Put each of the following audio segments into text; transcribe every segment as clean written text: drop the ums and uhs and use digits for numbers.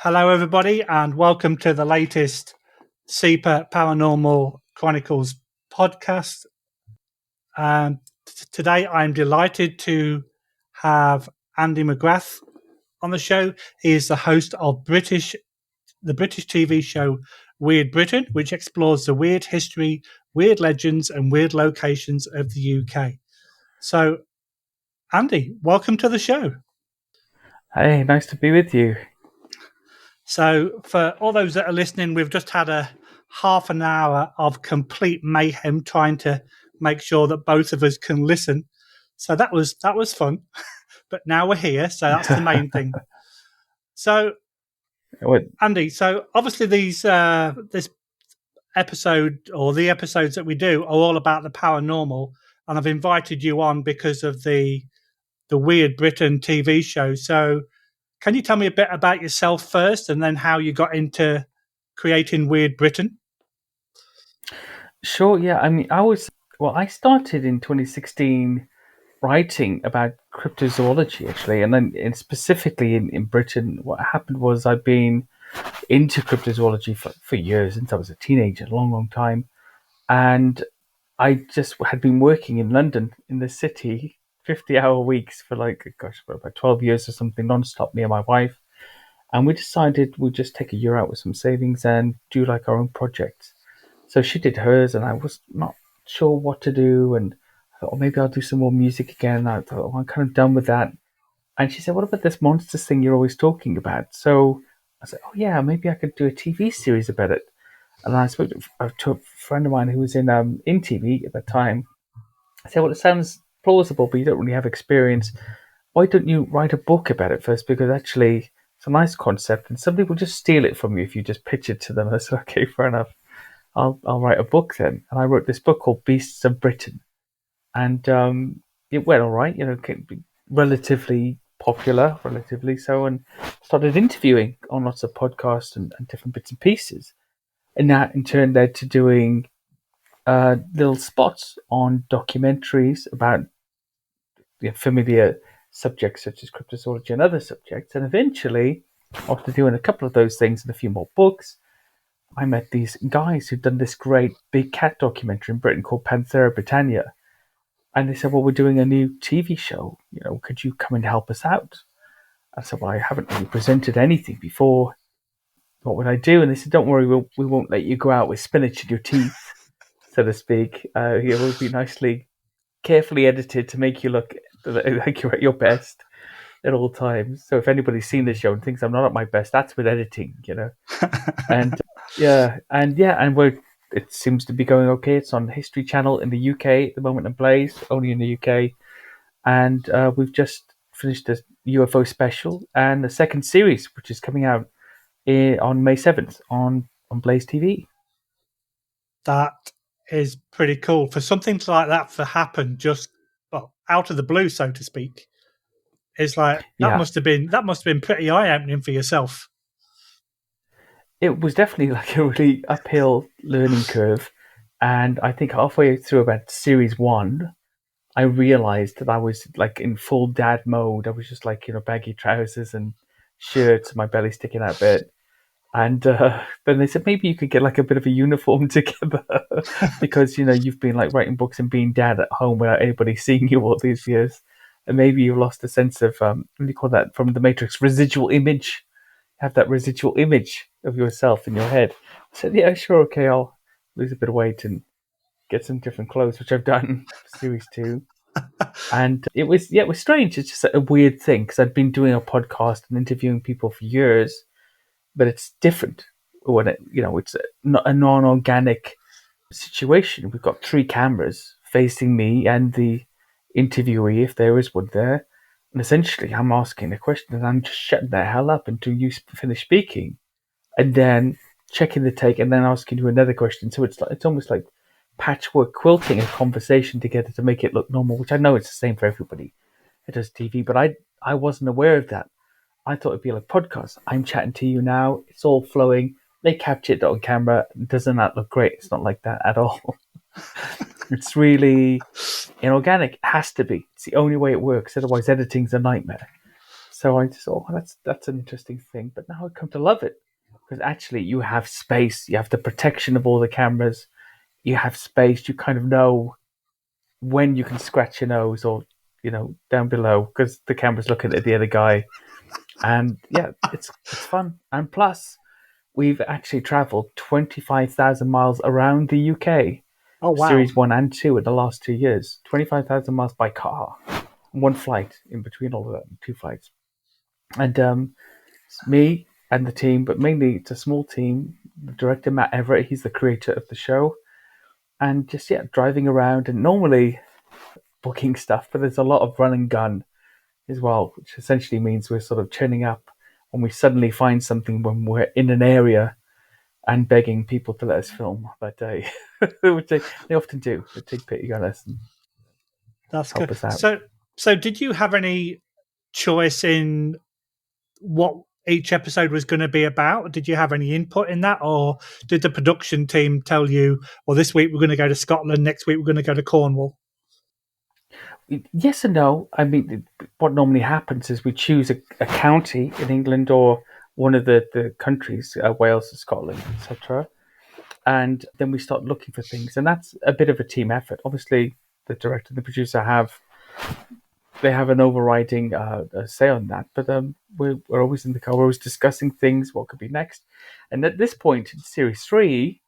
Hello, everybody, and welcome to the latest SEPA Paranormal Chronicles podcast. And today I'm delighted to have Andy Mcgrath on the show. He is the host of the British TV show Weird Britain, which explores the weird history, weird legends, and weird locations of the UK. So, Andy, welcome to the show. Hey, nice to be with you. So, for all those that are listening, we've just had a half an hour of complete mayhem trying to make sure that both of us can listen. So that was fun. But now we're here, so that's the main thing. So, Andy, so obviously this episode or the episodes that we do are all about the paranormal, and I've invited you on because of the Weird Britain TV show. So, can you tell me a bit about yourself first and then how you got into creating Weird Britain? Sure, yeah. I mean, I started in 2016 writing about cryptozoology, actually. And then specifically in Britain, what happened was I'd been into cryptozoology for years, since I was a teenager, a long, long time. And I just had been working in London, in the city, 50-hour weeks for for about 12 years or something, non-stop, me and my wife. And we decided we'd just take a year out with some savings and do like our own projects. So she did hers, and I was not sure what to do. And I thought, maybe I'll do some more music again. I thought, I'm kind of done with that. And she said, what about this monsters thing you're always talking about? So I said, oh, yeah, maybe I could do a TV series about it. And I spoke to a friend of mine who was in TV at the time. I said, well, it sounds plausible, but you don't really have experience. Why don't you write a book about it first? Because actually, it's a nice concept, and somebody will just steal it from you if you just pitch it to them. I said, okay, fair enough. I'll write a book then. And I wrote this book called Beasts of Britain. And it went all right, relatively popular, relatively so, and started interviewing on lots of podcasts and different bits and pieces. And that in turn led to doing little spots on documentaries about familiar subjects such as cryptozoology and other subjects. And eventually, after doing a couple of those things and a few more books, I met these guys who'd done this great big cat documentary in Britain called Panthera Britannia. And they said, well, we're doing a new TV show. Could you come and help us out? I said, well, I haven't really presented anything before. What would I do? And they said, don't worry, we won't let you go out with spinach in your teeth, so to speak. It will be nicely, carefully edited to make you look like you're at your best at all times. So if anybody's seen this show and thinks I'm not at my best, that's with editing, And it seems to be going okay. It's on History Channel in the UK at the moment and Blaze, only in the UK. And we've just finished a UFO special and the second series, which is coming out on May 7th on Blaze TV. That is pretty cool. For something like that to happen just out of the blue, so to speak, it's like that must have been pretty eye-opening for yourself. It was definitely like a really uphill learning curve. And I think halfway through about series 1, I realized that I was like in full dad mode. I was just like, baggy trousers and shirts, my belly sticking out a bit. And then they said, maybe you could get like a bit of a uniform together because, you've been like writing books and being dad at home without anybody seeing you all these years. And maybe you lost a sense of, what do you call that from the Matrix, residual image. Have that residual image of yourself in your head. I said, yeah, sure, okay, I'll lose a bit of weight and get some different clothes, which I've done for series 2. And it was strange. It's just a weird thing because I'd been doing a podcast and interviewing people for years, but it's different when it's a non-organic situation. We've got 3 cameras facing me and the interviewee, if there is one there. And essentially, I'm asking a question and I'm just shutting the hell up until you finish speaking, and then checking the take and then asking you another question. So it's almost like patchwork quilting a conversation together to make it look normal, which I know it's the same for everybody that does TV, but I wasn't aware of that. I thought it'd be like podcast. I'm chatting to you now. It's all flowing. They captured it on camera. Doesn't that look great? It's not like that at all. It's really inorganic. It has to be. It's the only way it works. Otherwise, editing's a nightmare. So I just thought, oh, that's an interesting thing. But now I come to love it because actually you have space, you have the protection of all the cameras, you have space, you kind of know when you can scratch your nose or down below because the camera's looking at the other guy, and yeah, it's fun. And plus, we've actually travelled 25,000 miles around the UK, Oh wow, Series 1 and 2 in the last 2 years. 25,000 miles by car, one flight in between all of them, two flights. And it's me and the team, but mainly it's a small team. The director, Matt Everett, he's the creator of the show. And just, yeah, driving around and normally booking stuff, but there's a lot of run and gun as well, which essentially means we're sort of turning up when we suddenly find something when we're in an area and begging people to let us film that day, which they often do. They take pity on us and that's help good. us out. So did you have any choice in what each episode was going to be about? Did you have any input in that, or did the production team tell you, well, this week we're going to go to Scotland, next week we're going to go to Cornwall? Yes and no. I mean, what normally happens is we choose a county in England or one of the countries, Wales, Scotland, etc., and then we start looking for things, and that's a bit of a team effort. Obviously, the director and the producer have an overriding say on that, but we're always in the car, we're always discussing things, what could be next, and at this point in series 3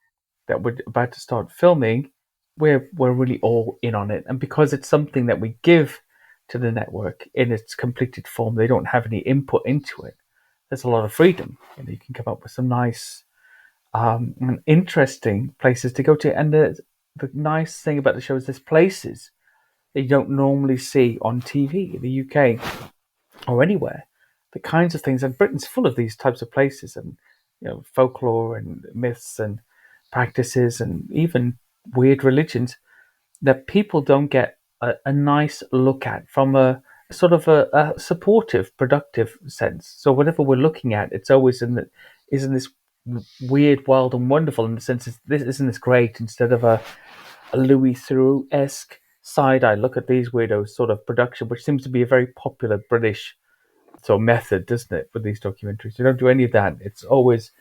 that we're about to start filming, we're really all in on it, and because it's something that we give to the network in its completed form, they don't have any input into it. There's a lot of freedom, you can come up with some nice and interesting places to go to, and the nice thing about the show is there's places that you don't normally see on TV in the UK or anywhere. The kinds of things, and Britain's full of these types of places, and folklore and myths and practices and even weird religions that people don't get a nice look at from a sort of a supportive, productive sense. So whatever we're looking at, it's always isn't this weird, wild, and wonderful in the sense isn't this great, instead of a Louis Theroux-esque side eye look at these weirdos sort of production, which seems to be a very popular British sort of method, doesn't it, with these documentaries? You don't do any of that. It's always,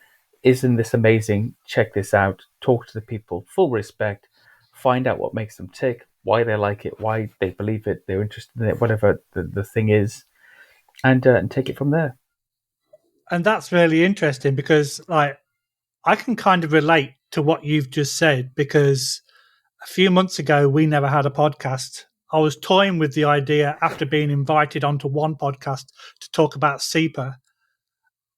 isn't this amazing? Check this out. Talk to the people. Full respect. Find out what makes them tick, why they like it, why they believe it, they're interested in it, whatever the thing is, and take it from there. And that's really interesting because, like, I can kind of relate to what you've just said because a few months ago, we never had a podcast. I was toying with the idea after being invited onto one podcast to talk about SEPA.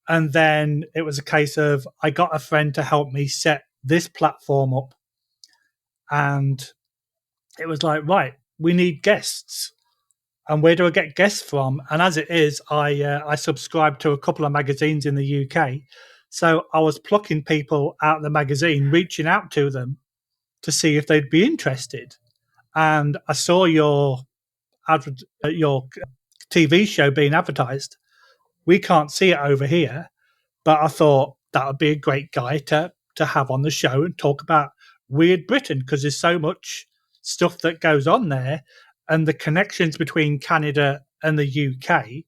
And then it was a case of I got a friend to help me set this platform up. And it was like, right, we need guests. And where do I get guests from? And as it is, I subscribe to a couple of magazines in the UK. So I was plucking people out of the magazine, reaching out to them to see if they'd be interested. And I saw your TV show being advertised. We can't see it over here, but I thought that would be a great guy to have on the show and talk about Weird Britain, because there's so much stuff that goes on there, and the connections between Canada and the UK.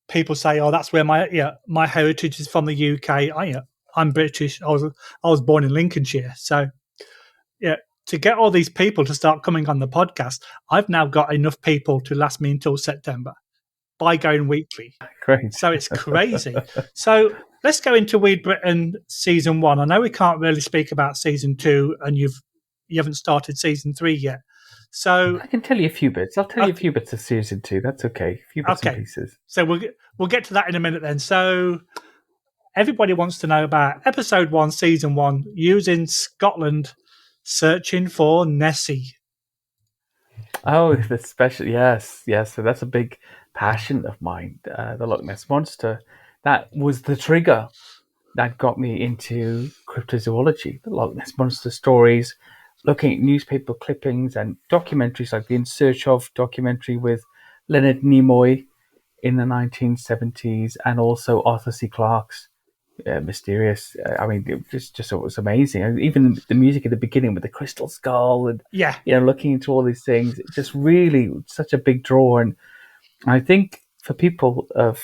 People say, "Oh, that's where my heritage is from the UK." I'm British. I was born in Lincolnshire, so yeah. To get all these people to start coming on the podcast, I've now got enough people to last me until September by going weekly. Great. So it's crazy. So let's go into Weird Britain season 1. I know we can't really speak about season 2, and you haven't started season 3 yet. So I can tell you a few bits. I'll tell you a few bits of season 2. That's okay. A few bits and pieces. So we'll get to that in a minute then. So everybody wants to know about episode 1, season 1, using Scotland, searching for Nessie. Oh, the special, yes. So that's a big passion of mine. The Loch Ness monster. That was the trigger that got me into cryptozoology. The Loch Ness monster stories, looking at newspaper clippings and documentaries like the In Search Of documentary with Leonard Nimoy in the 1970s, and also Arthur C. Clarke's Mysterious. I mean, it was amazing. And even the music at the beginning with the crystal skull, and looking into all these things, it just really such a big draw. And I think for people of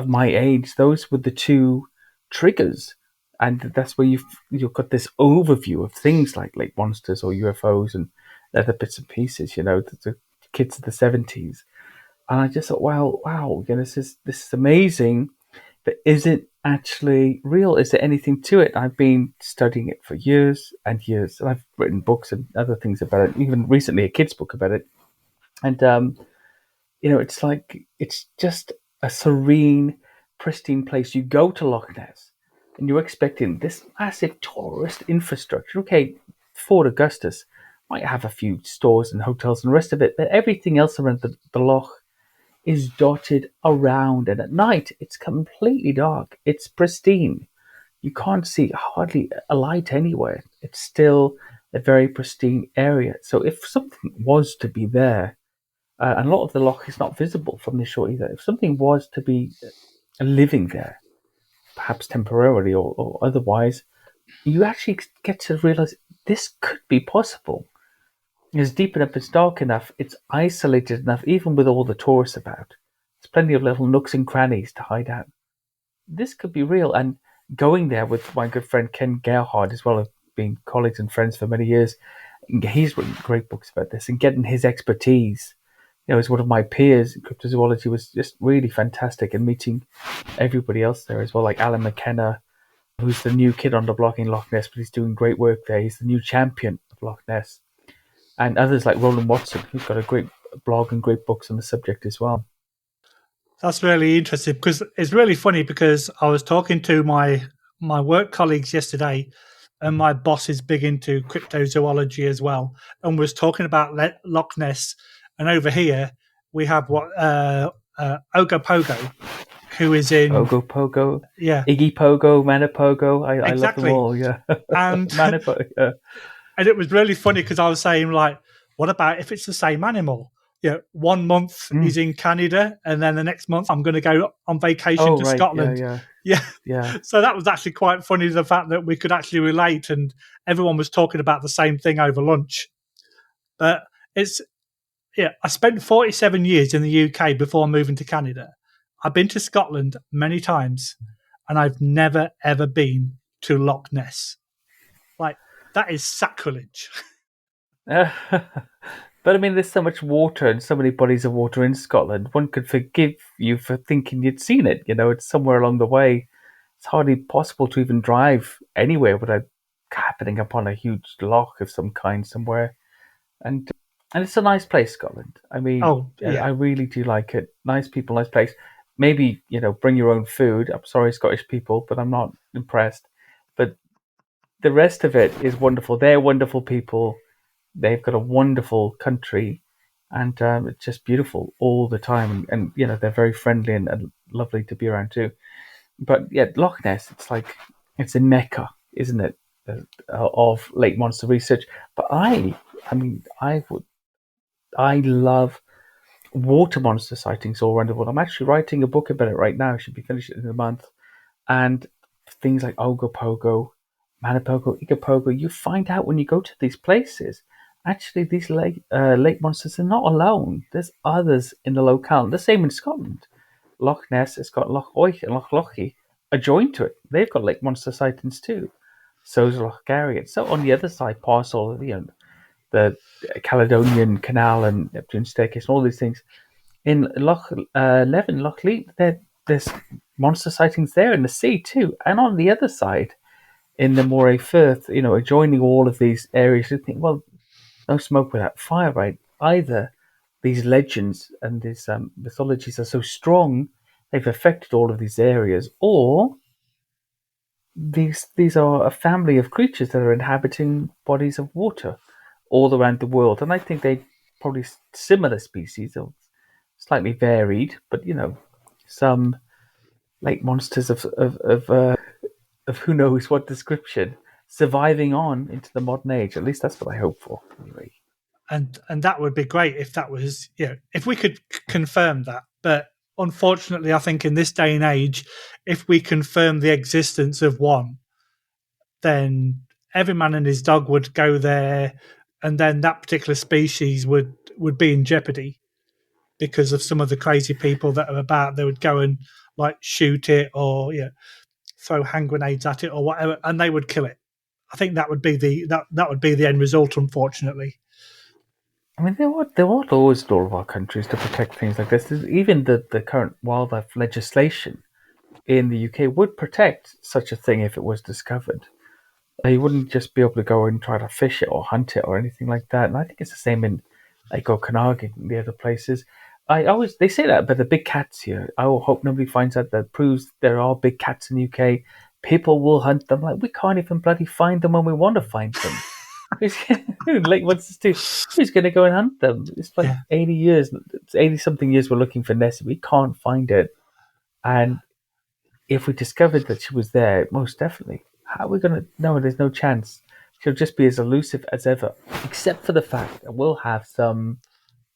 my age, those were the two triggers, and that's where you've got this overview of things like lake monsters or UFOs and other bits and pieces. The kids of the 70s, and I just thought, wow, this is amazing, but is it actually real? Is there anything to it? I've been studying it for years and years, and I've written books and other things about it, even recently a kid's book about it, and it's like it's just a serene, pristine place. You go to Loch Ness, and you're expecting this massive tourist infrastructure. Okay, Fort Augustus might have a few stores and hotels and the rest of it, but everything else around the loch is dotted around. And at night, it's completely dark. It's pristine. You can't see hardly a light anywhere. It's still a very pristine area. So if something was to be there, and a lot of the loch is not visible from the shore either. If something was to be living there, perhaps temporarily or otherwise, you actually get to realize this could be possible. It's deep enough, it's dark enough, it's isolated enough, even with all the tourists about. There's plenty of little nooks and crannies to hide out. This could be real. And going there with my good friend Ken Gerhard, as well as being colleagues and friends for many years, he's written great books about this, and getting his expertise as one of my peers in cryptozoology was just really fantastic, and meeting everybody else there as well, like Alan McKenna, who's the new kid on the block in Loch Ness, but he's doing great work there. He's the new champion of Loch Ness. And others like Roland Watson, who's got a great blog and great books on the subject as well. That's really interesting, because it's really funny, because I was talking to my work colleagues yesterday, and my boss is big into cryptozoology as well, and was talking about Loch Ness. And over here we have Ogopogo, who is in Ogopogo, yeah, Iggy Pogo, Manipogo. I love them exactly. all. Yeah, And Manipogo. Yeah. And it was really funny, because I was saying, like, what about if it's the same animal? 1 month he's in Canada, and then the next month I'm going to go on vacation to Scotland. Yeah. So that was actually quite funny, the fact that we could actually relate, and everyone was talking about the same thing over lunch. But I spent 47 years in the UK before moving to Canada. I've been to Scotland many times, and I've never, ever been to Loch Ness. Like, that is sacrilege. But I mean, there's so much water and so many bodies of water in Scotland. One could forgive you for thinking you'd seen it. It's somewhere along the way. It's hardly possible to even drive anywhere without happening upon a huge loch of some kind somewhere. And it's a nice place, Scotland. I mean, I really do like it. Nice people, nice place. Maybe, bring your own food. I'm sorry, Scottish people, but I'm not impressed. But the rest of it is wonderful. They're wonderful people. They've got a wonderful country, and it's just beautiful all the time. And they're very friendly and lovely to be around too. But yeah, Loch Ness, it's a mecca, isn't it, of lake monster research? But I love water monster sightings all around the world. I'm actually writing a book about it right now. I should be finished in a month. And things like Ogopogo, Manipogo, Igapogo, you find out when you go to these places, actually these lake monsters are not alone. There's others in the locale. The same in Scotland. Loch Ness has got Loch Oich and Loch Lochy adjoined to it. They've got lake monster sightings too. So's Loch Garriott. So on the other side, parcel, the Caledonian Canal and Neptune Staircase and all these things. In Loch Leven, Loch Leet, there's monster sightings there in the sea too. And on the other side, in the Moray Firth, adjoining all of these areas, you think, well, no smoke without fire, right? Either these legends and these mythologies are so strong, they've affected all of these areas, or these are a family of creatures that are inhabiting bodies of water all around the world. And I think they probably similar species, or slightly varied, but some lake monsters of who knows what description surviving on into the modern age. At least that's what I hope for, anyway. And that would be great if that was, if we could confirm that. But unfortunately, I think in this day and age, if we confirm the existence of one, then every man and his dog would go there, and then that particular species would be in jeopardy. because of some of the crazy people that are about. They would go and like shoot it or throw hand grenades at it or whatever, and they would kill it. I think that would be that would be the end result, unfortunately. I mean, there are laws in all of our countries to protect things like this. Even the current wildlife legislation in the UK would protect such a thing if it was discovered. You wouldn't just be able to go and try to fish it or hunt it or anything like that. And I think it's the same in like Okanagan and the other places. They say that about the big cats here. I will hope nobody finds out that proves there are big cats in the UK. People will hunt them. Like, we can't even bloody find them when we want to find them. Like, what's this do? Who's going to go and hunt them? It's like 80 years, 80 something years we're looking for Nessie. We can't find it. And if we discovered that she was there, most definitely, how are we going to know? There's no chance. She'll just be as elusive as ever, except for the fact that we'll have some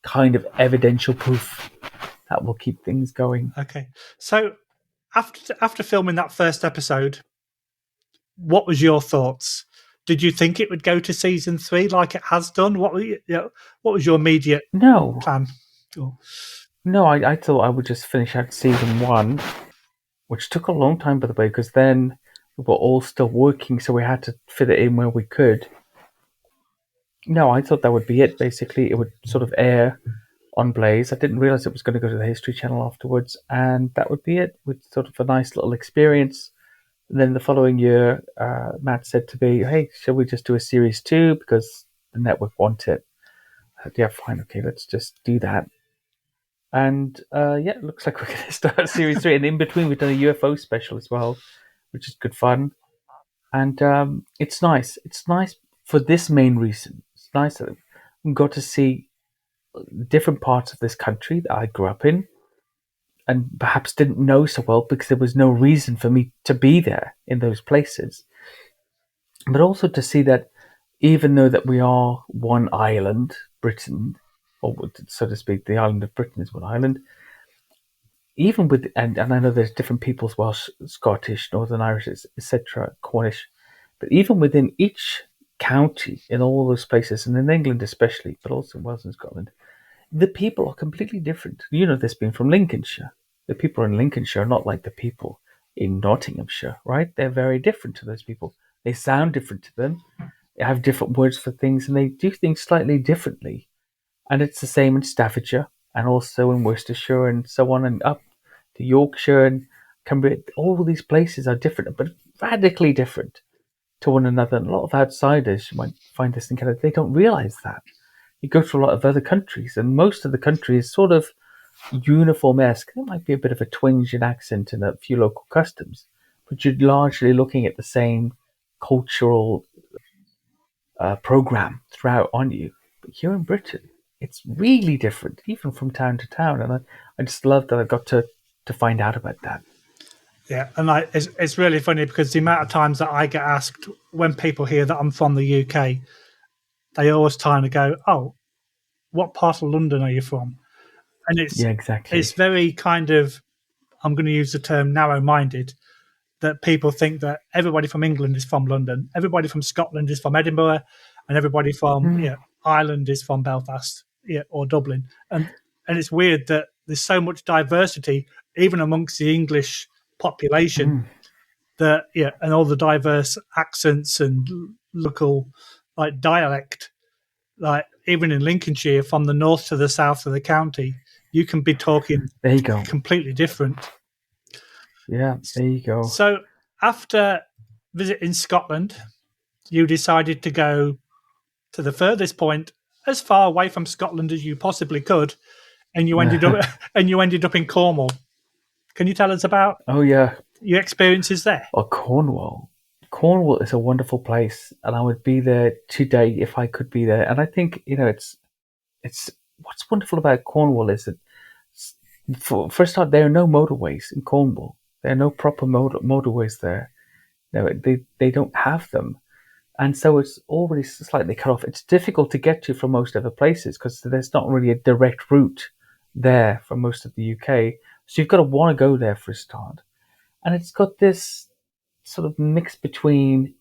kind of evidential proof that will keep things going. Okay. So after filming that first episode, what was your thoughts? Did you think it would go to season 3 like it has done? What was your immediate plan? No, I thought I would just finish out season 1, which took a long time, by the way, because then we were all still working, so we had to fit it in where we could. No, I thought that would be it, basically. It would sort of air on Blaze. I didn't realize it was going to go to the History Channel afterwards, and that would be it, with sort of a nice little experience. And then the following year, Matt said to me, hey, shall we just do a series 2 because the network want it? I said, yeah, fine, okay, let's just do that. And it looks like we're going to start series 3. And in between, we've done a UFO special as well, which is good fun. And it's nice. It's nice for this main reason. It's nice that we got to see different parts of this country that I grew up in and perhaps didn't know so well because there was no reason for me to be there in those places. But also to see that even though that we are one island, Britain, or so to speak, the island of Britain is one island, even with, and I know there's different peoples, Welsh, Scottish, Northern Irish, etc., Cornish, but even within each county in all those places, and in England especially, but also in Wales and Scotland, the people are completely different. You know this being from Lincolnshire. The people in Lincolnshire are not like the people in Nottinghamshire, right? They're very different to those people. They sound different to them. They have different words for things, and they do things slightly differently. And it's the same in Staffordshire, and also in Worcestershire, and so on, and up to Yorkshire and Cumbria. All these places are different, but radically different to one another. And a lot of outsiders, you might find this in Canada, they don't realise that. You go to a lot of other countries, and most of the country is sort of uniform-esque. There might be a bit of a twinge in accent and a few local customs, but you're largely looking at the same cultural program throughout on you. But here in Britain, it's really different, even from town to town, and I just love that I got to find out about that. Yeah, and it's really funny because the amount of times that I get asked when people hear that I'm from the UK, they always kind of go, "Oh, what part of London are you from?" And exactly. It's very kind of, I'm going to use the term narrow-minded, that people think that everybody from England is from London, everybody from Scotland is from Edinburgh, and everybody from Ireland is from Belfast or Dublin. And it's weird that there's so much diversity, even amongst the English population, that and all the diverse accents and local like dialect. Like even in Lincolnshire, from the north to the south of the county, you can be talking there you go. completely different. Yeah, there you go. So after visiting Scotland, you decided to go to the furthest point, as far away from Scotland as you possibly could, and you ended up in Cornwall. Can you tell us about your experiences there? Well, Cornwall. Cornwall is a wonderful place, and I would be there today if I could be there. And I think it's what's wonderful about Cornwall is that for a start, there are no motorways in Cornwall. There are no proper motorways there. No, they don't have them, and so it's already slightly cut off. It's difficult to get to from most other places because there's not really a direct route there from most of the UK. So you've got to want to go there for a start. And it's got this sort of mix between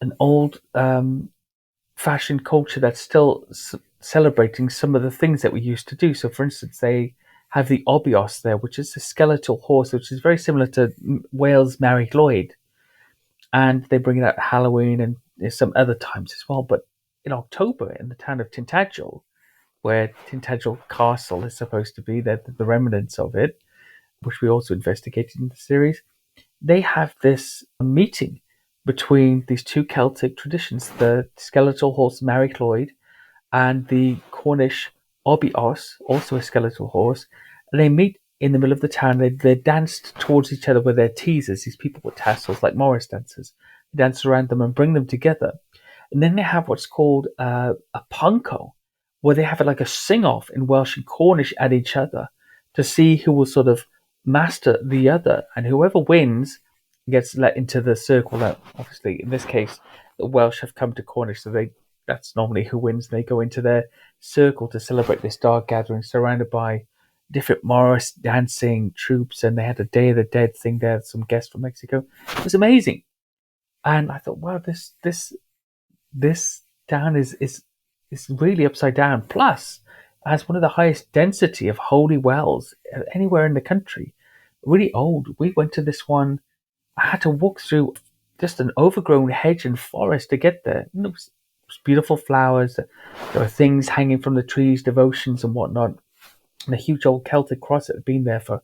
an old fashioned culture that's still celebrating some of the things that we used to do. So, for instance, they have the obios there, which is a skeletal horse, which is very similar to Wales' Mary Lloyd, and they bring it out at Halloween and some other times as well. But in October, in the town of Tintagel, where Tintagel Castle is supposed to be, the remnants of it, which we also investigated in the series, they have this meeting between these two Celtic traditions, the skeletal horse Mary Lloyd and the Cornish obios, also a skeletal horse, and they meet in the middle of the town. They danced towards each other with their teasers, these people with tassels like Morris dancers. They dance around them and bring them together. And then they have what's called a punko, where they have like a sing-off in Welsh and Cornish at each other to see who will sort of master the other. And whoever wins gets let into the circle. Now, obviously, in this case, the Welsh have come to Cornish, so that's normally who wins. They go into their circle to celebrate this dark gathering, surrounded by different Morris dancing troops, and they had a Day of the Dead thing there, some guests from Mexico. It was amazing. And I thought, wow, this town is really upside down. Plus, it has one of the highest density of holy wells anywhere in the country. Really old. We went to this one. I had to walk through just an overgrown hedge and forest to get there. And it was beautiful flowers. There were things hanging from the trees, devotions and whatnot. And a huge old Celtic cross that had been there for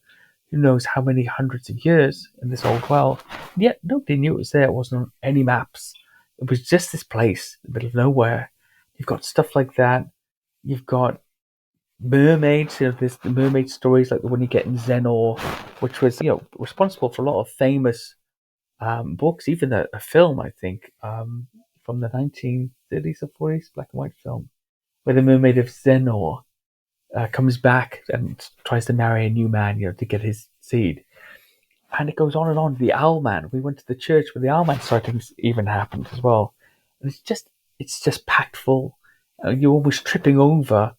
who knows how many hundreds of years in this old well. And yet nobody knew it was there. It wasn't on any maps. It was just this place in the middle of nowhere. You've got stuff like that. You've got mermaids, the mermaid stories like the one you get in Xenor, which was, responsible for a lot of famous books, even a film, I think, from the 1930s or 40s, black and white film, where the mermaid of Xenor comes back and tries to marry a new man, to get his seed. And it goes on and on. The Owlman. We went to the church where the Owlman sightings even happened as well. And it's just packed full. You're almost tripping over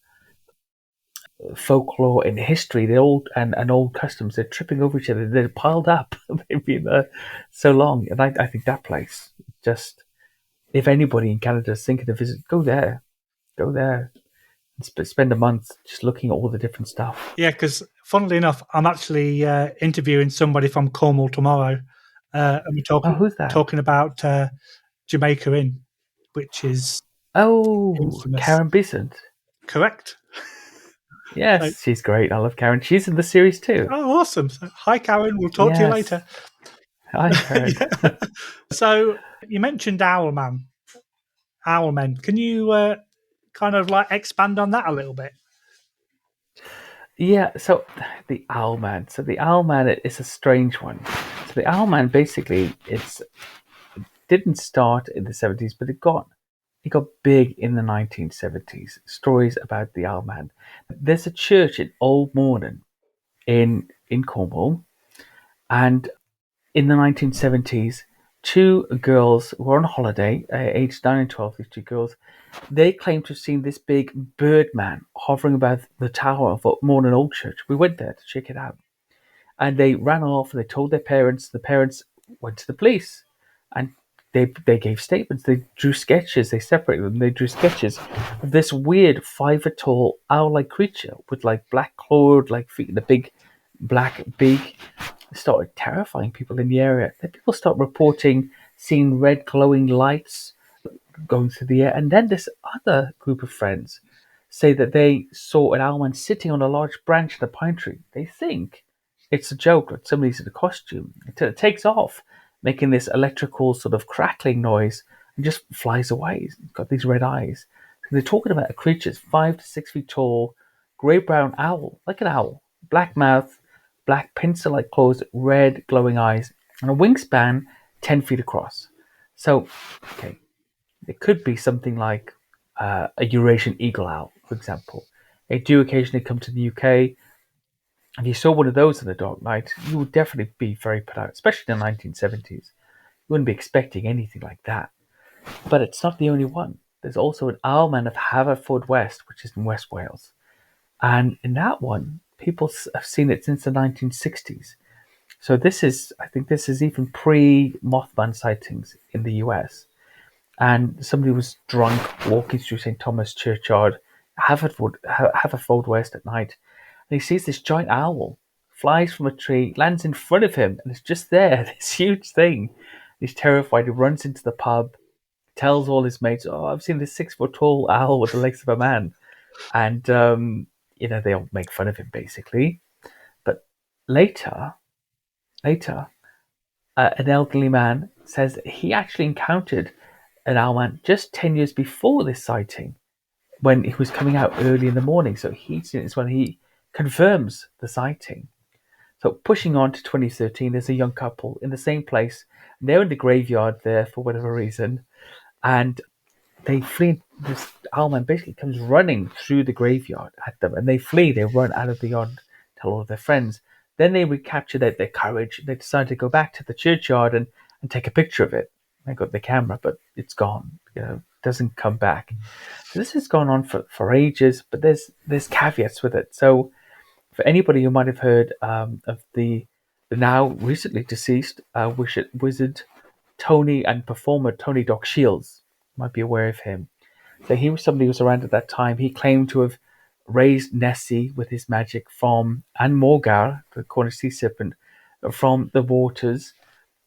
folklore and history. They're old and old customs. They're tripping over each other. They're piled up. They've been there so long. And I think that place, just, if anybody in Canada is thinking to visit, go there. Go there. Spend a month just looking at all the different stuff. Yeah, because funnily enough, I'm actually interviewing somebody from Cornwall tomorrow, and we're who's that? talking about Jamaica Inn, which is infamous. Karen Besant. Correct. Yes, she's great. I love Karen. She's in the series too. Oh, awesome! So, hi, Karen. We'll talk to you later. Hi, Karen. Yeah. So you mentioned Owlmen. Can you kind of like expand on that a little bit? Yeah, so the Owlman. So the Owlman is a strange one. So the Owlman basically it didn't start in the 70s, but it got big in the 1970s. Stories about the Owlman. There's a church in Old Mornan in Cornwall, and in the 1970s, two girls were on holiday, aged 9 and 12, these two girls. They claimed to have seen this big bird man hovering above the tower of Mornan Old Church. We went there to check it out. And they ran off and they told their parents. The parents went to the police and they gave statements. They drew sketches. They separated them. They drew sketches of this weird 5 foot tall owl-like creature with like black clawed like feet and a big black beak. It started terrifying people in the area. Then people start reporting seeing red glowing lights going through the air. And then this other group of friends say that they saw an owlman sitting on a large branch in a pine tree. They think it's a joke, that somebody's in a costume, until it takes off, making this electrical sort of crackling noise and just flies away. It's got these red eyes. And they're talking about a creature that's 5 to 6 feet tall, grey-brown owl, like an owl, black mouth, black pencil-like claws, red glowing eyes, and a wingspan 10 feet across. So, okay, it could be something like a Eurasian eagle owl, for example. They do occasionally come to the UK. If you saw one of those in the dark night, you would definitely be very put out, especially in the 1970s. You wouldn't be expecting anything like that. But it's not the only one. There's also an owlman of Haverfordwest, which is in West Wales. And in that one, people have seen it since the 1960s. So I think this is even pre-Mothman sightings in the US. And somebody was drunk walking through St. Thomas Churchyard Haverford West at night, and he sees this giant owl flies from a tree, lands in front of him, and it's just there, this huge thing. He's terrified. He runs into the pub, tells all his mates, "Oh, I've seen this 6 foot tall owl with the legs of a man," and they all make fun of him basically. But later, an elderly man says that he actually encountered an owlman just 10 years before this sighting, when he was coming out early in the morning. So it's when he confirms the sighting. So pushing on to 2013, there's a young couple in the same place. They're in the graveyard there for whatever reason, and they flee. This owlman basically comes running through the graveyard at them, and they flee. They run out of the yard, tell all of their friends. Then they recapture their courage. They decide to go back to the churchyard and take a picture of it. They got the camera, but it's gone. Doesn't come back. So this has gone on for ages, but there's caveats with it. So for anybody who might have heard of the now recently deceased wizard Tony and performer Tony Doc Shields, might be aware of him. So he was somebody who was around at that time. He claimed to have raised Nessie with his magic and Morgar, the Cornish sea serpent, from the waters.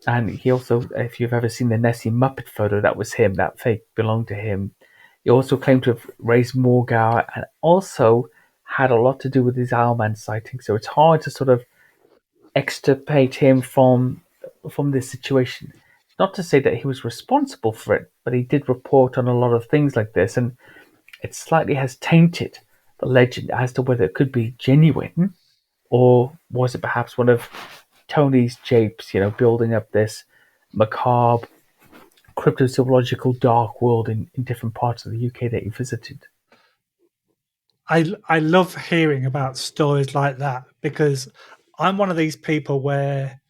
And he also, if you've ever seen the Nessie Muppet photo, that was him. That fake belonged to him. He also claimed to have raised Morgar and also had a lot to do with his Owlman sighting. So it's hard to sort of extirpate him from this situation. Not to say that he was responsible for it, but he did report on a lot of things like this, and it slightly has tainted the legend as to whether it could be genuine or was it perhaps one of Tony's japes, building up this macabre cryptozoological dark world in different parts of the UK that he visited. I love hearing about stories like that because I'm one of these people where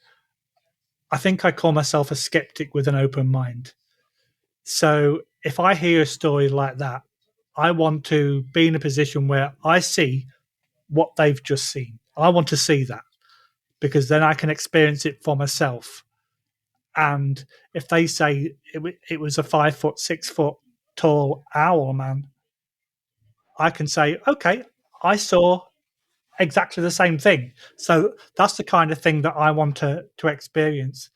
I think I call myself a skeptic with an open mind. So if I hear a story like that, I want to be in a position where I see what they've just seen. I want to see that because then I can experience it for myself. And if they say it was a 5 foot, 6 foot tall owl man, I can say, okay, I saw exactly the same thing. So that's the kind of thing that I want to experience.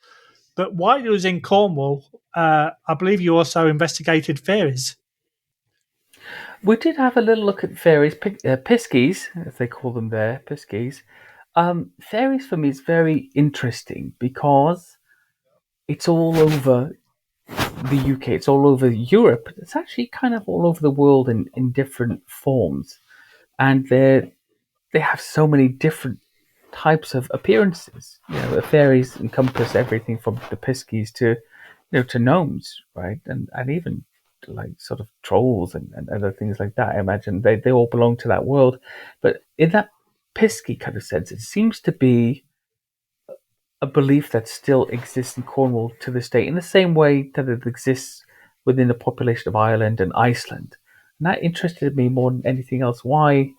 But while you was in Cornwall, I believe you also investigated fairies. We did have a little look at fairies, piskies, as they call them there, piskies. Fairies for me is very interesting because it's all over the UK, it's all over Europe. It's actually kind of all over the world in different forms. And they have so many different types of appearances. The fairies encompass everything from the piskies to gnomes, right? And even like sort of trolls and other things like that. I imagine they all belong to that world. But in that pisky kind of sense, it seems to be a belief that still exists in Cornwall to this day, in the same way that it exists within the population of Ireland and Iceland. And that interested me more than anything else. Why?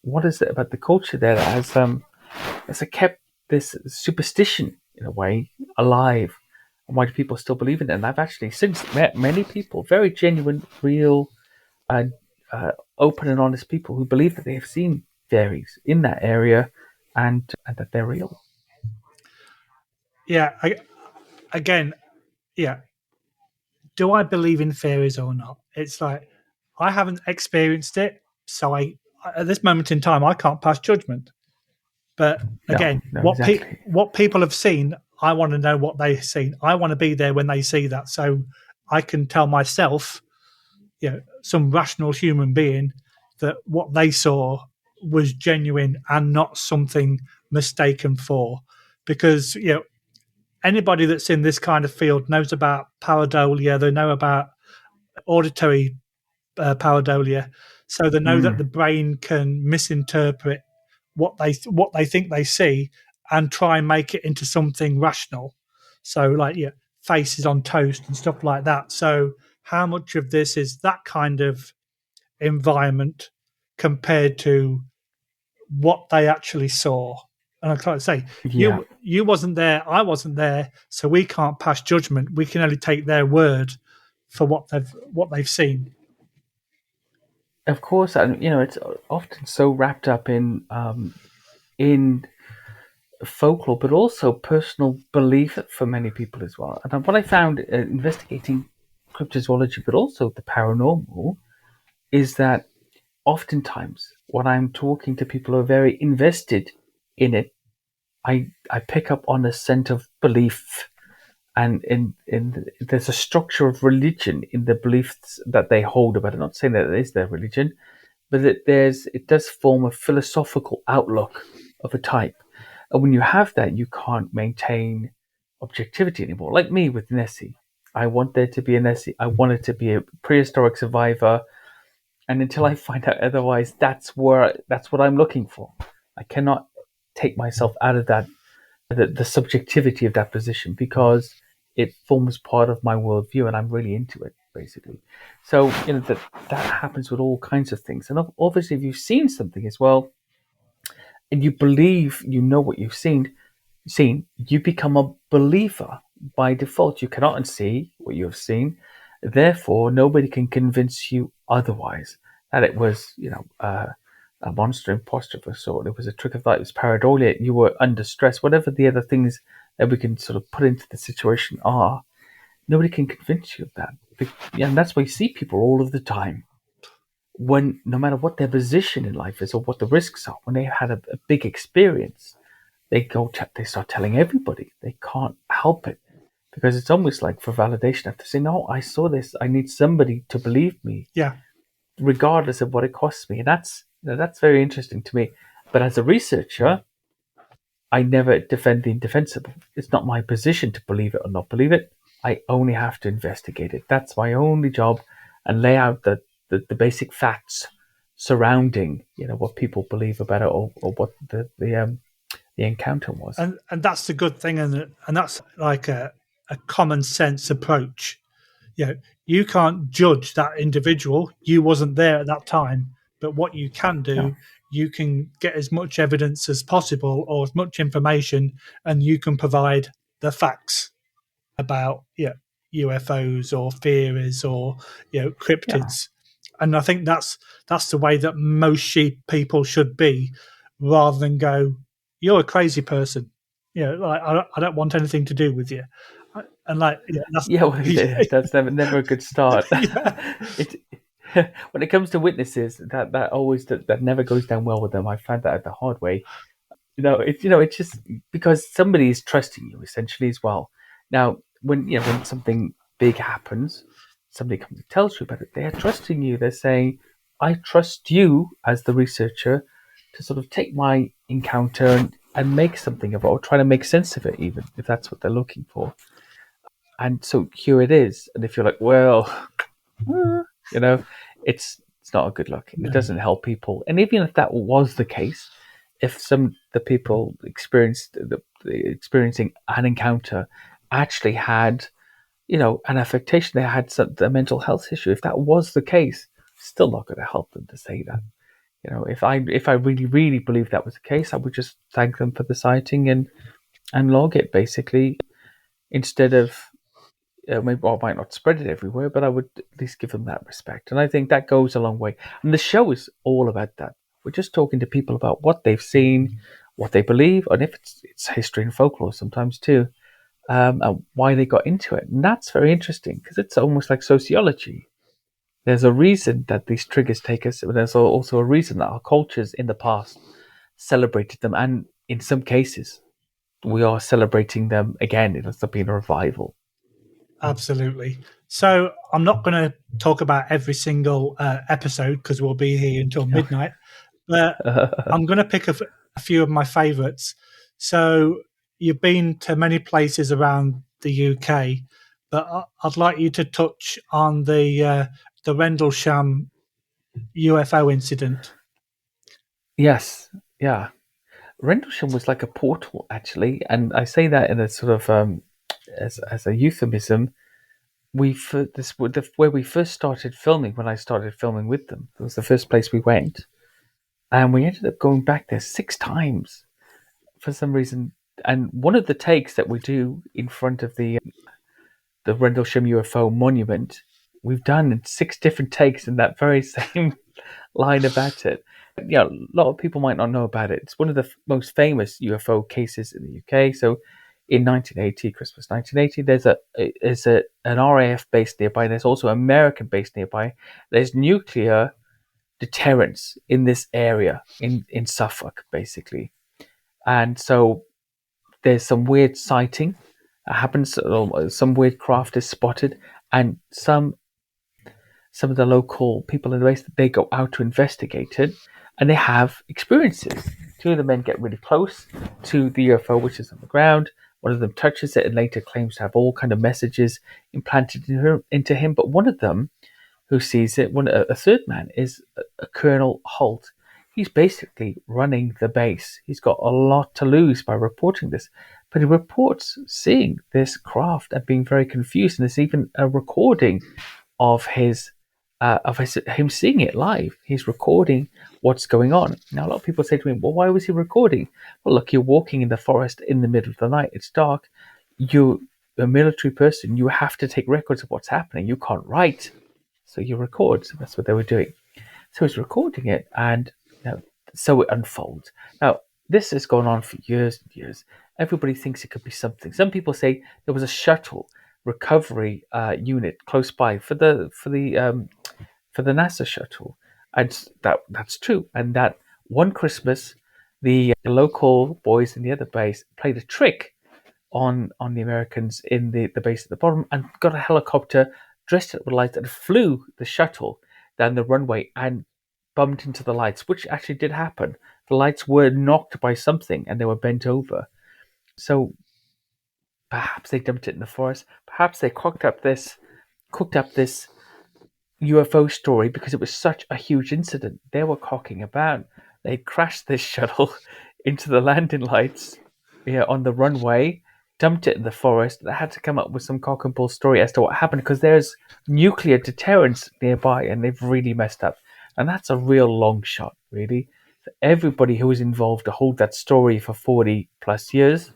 What is it about the culture there that has kept this superstition in a way alive? And why do people still believe in it? And I've actually since met many people, very genuine, real, and open and honest people who believe that they have seen fairies in that area and that they're real. Yeah, again, yeah. Do I believe in fairies or not? It's like I haven't experienced it, so at this moment in time I can't pass judgment. But again, No, exactly. what people have seen, I want to know what they've seen. I want to be there when they see that, so I can tell myself, some rational human being, that what they saw was genuine and not something mistaken for. Because anybody that's in this kind of field knows about pareidolia. They know about auditory pareidolia, so they know that the brain can misinterpret what they think they see and try and make it into something rational. So, like, faces on toast and stuff like that. So, how much of this is that kind of environment compared to what they actually saw? And I can't say Yeah. you wasn't there, I wasn't there, so we can't pass judgment. We can only take their word for what they've seen. of course, and it's often so wrapped up in folklore, but also personal belief for many people as well. And what I found investigating cryptozoology, but also the paranormal, is that oftentimes when I'm talking to people who are very invested in it, I pick up on a sense of belief, and there's a structure of religion in the beliefs that they hold about it. I'm not saying that it is their religion, but it does form a philosophical outlook of a type. And when you have that, you can't maintain objectivity anymore. Like me with Nessie, I want there to be a Nessie. I want it to be a prehistoric survivor, and until I find out otherwise, that's what I'm looking for. I cannot take myself out of that the subjectivity of that position, because it forms part of my worldview and I'm really into it, basically. So that happens with all kinds of things. And obviously, if you've seen something as well and you believe you know what you've seen, you become a believer by default. You cannot unsee what you have seen. Therefore, nobody can convince you otherwise that it was, a monster imposter of a sort. It was a trick of light. It was pareidolia. You were under stress. Whatever the other things that we can sort of put into the situation are, nobody can convince you of that. And that's why you see people all of the time, when no matter what their position in life is or what the risks are, when they had a big experience, they start telling everybody. They can't help it, because it's almost like for validation. I have to say, no, I saw this. I need somebody to believe me, Yeah. regardless of what it costs me. And that's very interesting to me. But as a researcher, I never defend the indefensible. It's not my position to believe it or not believe it. I only have to investigate it. That's my only job, and lay out the basic facts surrounding what people believe about it, or what the encounter was. And that's the good thing, and that's like a common sense approach. You can't judge that individual. You wasn't there at that time, but what you can No. do, you can get as much evidence as possible or as much information, and you can provide the facts about UFOs or theories or Yeah. cryptids. And I think that's the way that most sheep people should be, rather than go, "You're a crazy person." Like I don't want anything to do with you. And like, that's Yeah, well, that's never a good start. yeah, it when it comes to witnesses, that always that never goes down well with them. I found that out the hard way. It's just because somebody is trusting you essentially as well. Now, when something big happens, somebody comes and tells you about it. They are trusting you. They're saying, "I trust you as the researcher to sort of take my encounter and make something of it, or try to make sense of it, even if that's what they're looking for." And so here it is. And if you're like, well, you know, it's not a good look. It doesn't help people. And even if that was the case, if the people experiencing an encounter actually had, an affectation, they had a mental health issue. If that was the case, still not going to help them to say that. If I really really believed that was the case, I would just thank them for the sighting and log it, basically, instead of maybe I might not spread it everywhere, but I would at least give them that respect. And I think that goes a long way. And the show is all about that. We're just talking to people about what they've seen, what they believe, and if it's history and folklore sometimes too, and why they got into it. And that's very interesting, because it's almost like sociology. There's a reason that these triggers take us, but there's also a reason that our cultures in the past celebrated them, and in some cases, we are celebrating them again. It's been a revival. absolutely. So I'm not going to talk about every single episode, because we'll be here until midnight. But I'm going to pick a few of my favourites. So you've been to many places around the UK, but I'd like you to touch on the Rendlesham UFO incident. Yes, yeah. Rendlesham was like a portal, actually, and I say that in a sort of as a euphemism. Where we first started filming. When I started filming with them, it was the first place we went, and we ended up going back there 6 times for some reason. And one of the takes that we do in front of the Rendlesham UFO monument, we've done 6 different takes in that very same line about it. Yeah, a lot of people might not know about it. It's one of the most famous UFO cases in the UK. So, in 1980, Christmas 1980, there's an RAF base nearby. There's also an American base nearby. There's nuclear deterrence in this area in Suffolk, basically, and so there's some weird sighting that happens. Some weird craft is spotted, and some of the local people in the base, they go out to investigate it, and they have experiences. Two of the men get really close to the UFO, which is on the ground. One of them touches it and later claims to have all kind of messages implanted into him. But one of them, who sees it, a third man, is a Colonel Holt. He's basically running the base. He's got a lot to lose by reporting this, but he reports seeing this craft and being very confused. And there's even a recording of him seeing it live. He's recording what's going on. Now, a lot of people say to me, well, why was he recording? Well, look, you're walking in the forest in the middle of the night. It's dark. You're a military person. You have to take records of what's happening. You can't write. So you record. So that's what they were doing. So he's recording it, and so it unfolds. Now, this has gone on for years and years. Everybody thinks it could be something. Some people say there was a shuttle recovery unit close by for the NASA shuttle, and that's true. And that one Christmas, the local boys in the other base played a trick on the Americans in the base at the bottom, and got a helicopter dressed it with lights and flew the shuttle down the runway and bumped into the lights, which actually did happen. The lights were knocked by something and they were bent over. So perhaps they dumped it in the forest. Perhaps they cooked up this UFO story because it was such a huge incident. They were cocking about. They crashed this shuttle into the landing lights on the runway, dumped it in the forest. They had to come up with some cock and bull story as to what happened because there's nuclear deterrence nearby and they've really messed up. And that's a real long shot, really. For everybody who was involved to hold that story for 40 plus years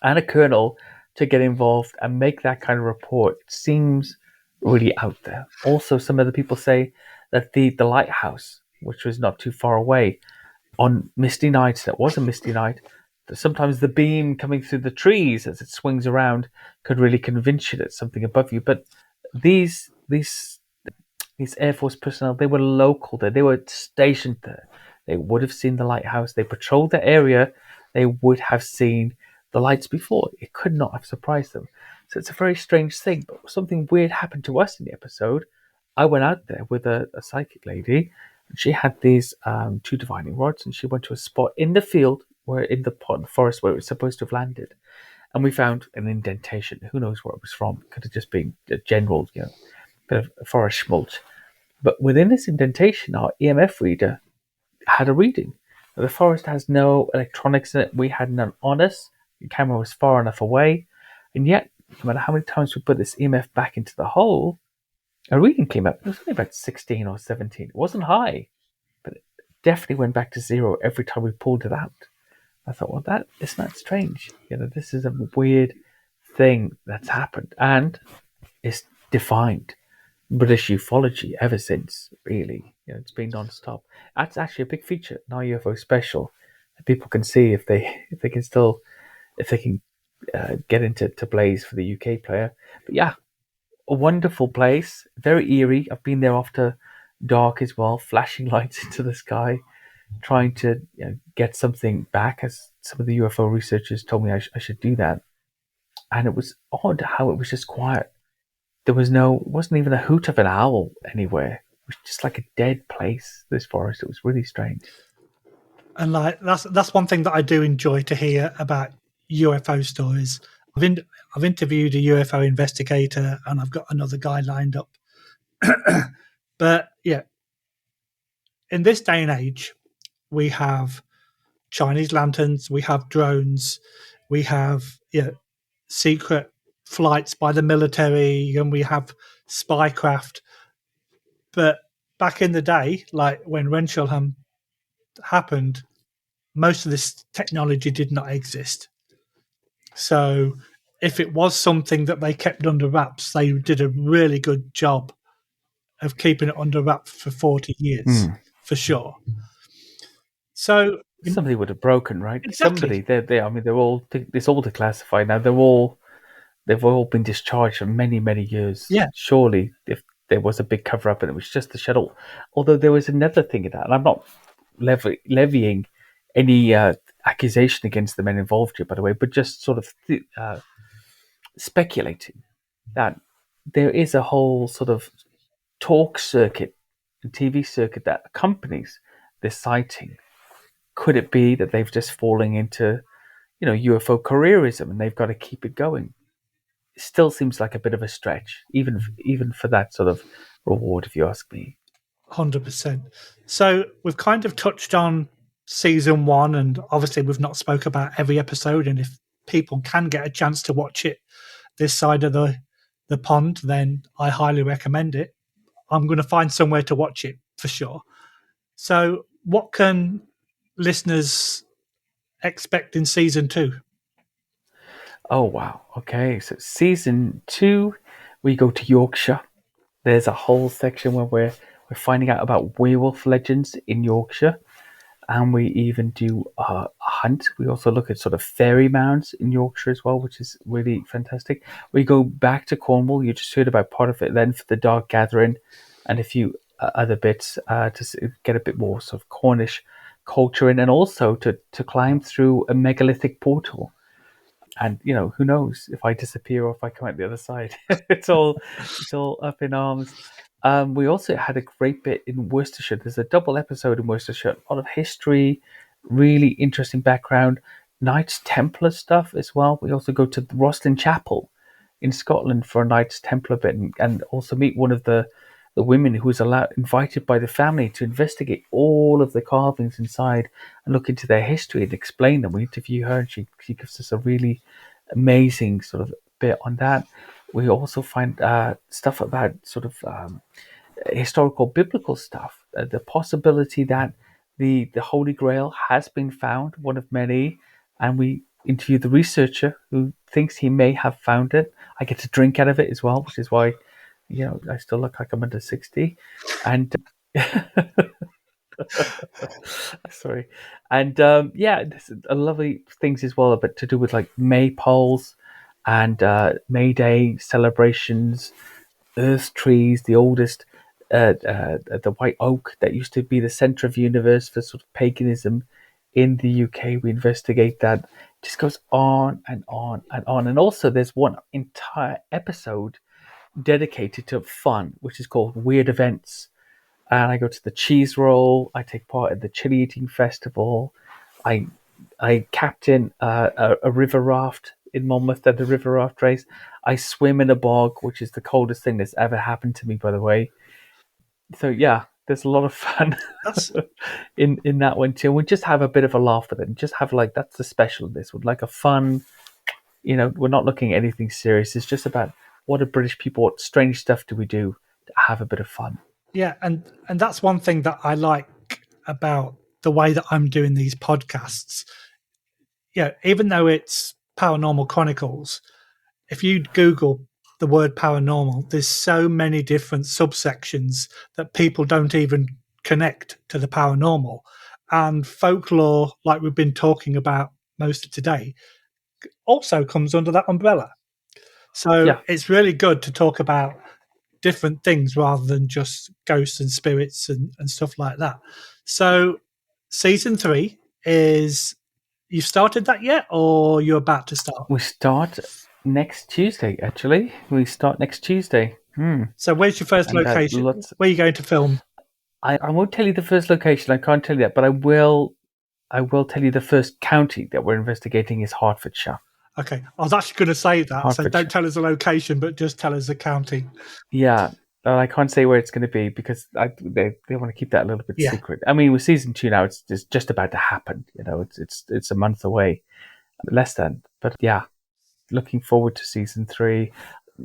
and a colonel to get involved and make that kind of report seems really out there. Also, some of the people say that the lighthouse, which was not too far away, on misty nights, that was a misty night, that sometimes the beam coming through the trees as it swings around could really convince you that something above you. But these Air Force personnel, they were local there. They were stationed there. They would have seen the lighthouse. They patrolled the area. They would have seen the lights before. It could not have surprised them. So it's a very strange thing. But something weird happened to us in the episode. I went out there with a psychic lady, and she had these two divining rods, and she went to a spot in the field, where in the forest where it was supposed to have landed. And we found an indentation. Who knows where it was from? It could have just been a general, bit of forest mulch. But within this indentation, our EMF reader had a reading. The forest has no electronics in it. We had none on us. The camera was far enough away. And yet, no matter how many times we put this EMF back into the hole, a reading came up. It was only about 16 or 17. It wasn't high, but it definitely went back to zero every time we pulled it out. I thought, well, isn't that strange? This is a weird thing that's happened. And it's defined British ufology ever since, really. It's been non-stop. That's actually a big feature in our UFO special that people can see if they can get into Blaze for the UK player. But yeah, a wonderful place, very eerie. I've been there after dark as well, flashing lights into the sky, trying to get something back, as some of the UFO researchers told me I should do that. And it was odd how it was just quiet. There wasn't even a hoot of an owl anywhere. It was just like a dead place, this forest. It was really strange. And that's one thing that I do enjoy to hear about UFO stories. I've interviewed a UFO investigator, and I've got another guy lined up. But yeah, in this day and age, we have Chinese lanterns, we have drones, we have secret flights by the military, and we have spycraft. But back in the day, like when Rendlesham happened, most of this technology did not exist. So if it was something that they kept under wraps, they did a really good job of keeping it under wraps for 40 years, for sure. So Somebody would have broken, right? exactly. Somebody. I mean, they're all. It's all declassified now. They've all been discharged for many, many years. Yeah, Surely, if there was a big cover up and it was just the shuttle, although there was another thing in that, and I'm not levying any accusation against the men involved here, by the way, but just sort of speculating that there is a whole sort of talk circuit and TV circuit that accompanies this sighting. Could it be that they've just fallen into, UFO careerism and they've got to keep it going? It still seems like a bit of a stretch, even for that sort of reward, if you ask me. 100%. So we've kind of touched on season 1, and obviously we've not spoke about every episode, and if people can get a chance to watch it this side of the pond, then I highly recommend it. I'm going to find somewhere to watch it for sure. So what can listeners expect in season 2? Oh wow! Okay, so season 2, we go to Yorkshire. There's a whole section where we're finding out about werewolf legends in Yorkshire, and we even do a hunt. We also look at sort of fairy mounds in Yorkshire as well, which is really fantastic. We go back to Cornwall. You just heard about part of it then for the Dark Gathering and a few other bits to get a bit more sort of Cornish culture in, and also to climb through a megalithic portal. And who knows if I disappear or if I come out the other side. it's all up in arms. We also had a great bit in Worcestershire. There's a double episode in Worcestershire. A lot of history, really interesting background, Knights Templar stuff as well. We also go to the Rosslyn Chapel in Scotland for a Knights Templar bit, and also meet one of the women who was invited by the family to investigate all of the carvings inside and look into their history and explain them. We interview her, and she gives us a really amazing sort of bit on that. We also find stuff about sort of historical biblical stuff, the possibility that the Holy Grail has been found, one of many, and we interview the researcher who thinks he may have found it. I get to drink out of it as well, which is why I still look like I'm under 60. And sorry. And there's a lovely things as well, but to do with like maypoles and May Day celebrations, earth trees, the oldest, the white oak that used to be the center of the universe for sort of paganism in the UK. We investigate that. It just goes on and on and on. And also, there's one entire episode dedicated to fun, which is called Weird Events. And I go to the cheese roll. I take part in the chili eating festival. I captain a river raft in Monmouth at the river raft race. I swim in a bog, which is the coldest thing that's ever happened to me, by the way. So yeah, there's a lot of fun in that one too. We just have a bit of a laugh with it, and just have that's the special of this. With like a fun, we're not looking at anything serious. It's just about what are British people, what strange stuff do we do to have a bit of fun. Yeah, and that's one thing that I like about the way that I'm doing these podcasts. Yeah, even though it's Paranormal Chronicles, if you Google the word paranormal, there's so many different subsections that people don't even connect to the paranormal. And folklore, like we've been talking about most of today, also comes under that umbrella. So it's really good to talk about different things rather than just ghosts and spirits and stuff like that. So season 3 is, you've started that yet, or you're about to start? We start next Tuesday, actually. We start next Tuesday. So where's your first location? Where are you going to film? I won't tell you the first location. I can't tell you that, but I will tell you the first county that we're investigating is Hertfordshire. Okay. I was actually going to say that. So don't tell us the location, but just tell us the county. Yeah. I can't say where it's going to be because they want to keep that a little bit secret. I mean, with season 2 now, it's just about to happen. It's a month away, less than. But yeah, looking forward to season 3.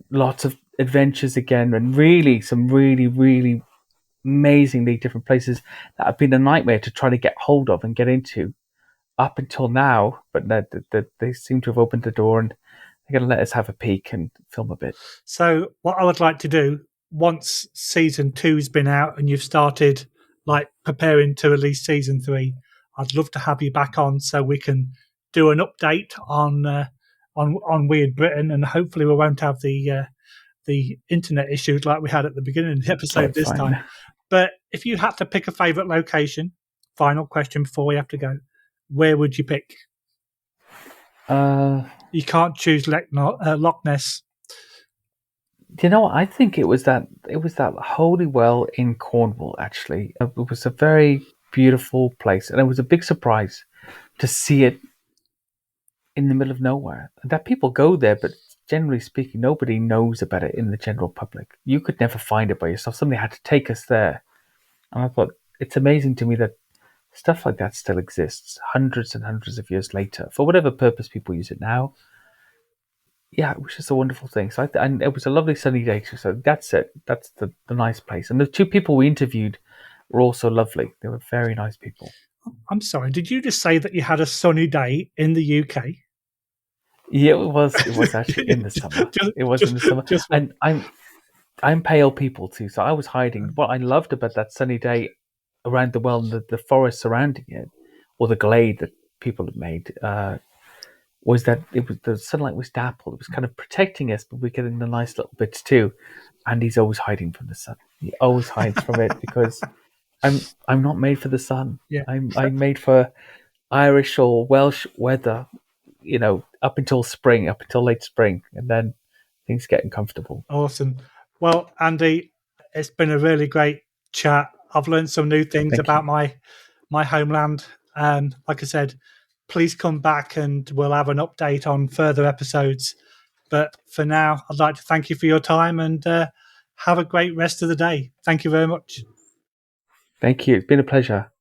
Lots of adventures again, and really some really, really amazingly different places that have been a nightmare to try to get hold of and get into up until now. But they seem to have opened the door and they're going to let us have a peek and film a bit. So what I would like to do, once season 2's been out and you've started like preparing to release season 3, I'd love to have you back on so we can do an update on Weird Britain, and hopefully we won't have the internet issues like we had at the beginning of the episode this fine. time. But if you had to pick a favourite location, final question before we have to go, where would you pick? You can't choose Loch Ness. You know, I think it was that holy well in Cornwall. Actually, it was a very beautiful place, and it was a big surprise to see it in the middle of nowhere. That people go there, but generally speaking, nobody knows about it in the general public. You could never find it by yourself. Somebody had to take us there, and I thought it's amazing to me that stuff like that still exists hundreds and hundreds of years later, for whatever purpose people use it now. Yeah, it was just a wonderful thing. So, and it was a lovely sunny day too. So that's it. That's the nice place. And the two people we interviewed were also lovely. They were very nice people. I'm sorry, did you just say that you had a sunny day in the UK? Yeah, it was actually in the summer. It was in the summer. And I'm pale people too, so I was hiding. What I loved about that sunny day around the well and the forest surrounding it, or the glade that people had made, was that the sunlight was dappled. It was kind of protecting us, but we're getting the nice little bits too. And he's always hiding from the sun. He always hides from it because I'm not made for the sun. Yeah. I'm made for Irish or Welsh weather, you know, up until late spring, and then things get uncomfortable. Awesome. Well, Andy, it's been a really great chat. I've learned some new things about my homeland. And like I said, please come back and we'll have an update on further episodes. But for now, I'd like to thank you for your time and have a great rest of the day. Thank you very much. Thank you. It's been a pleasure.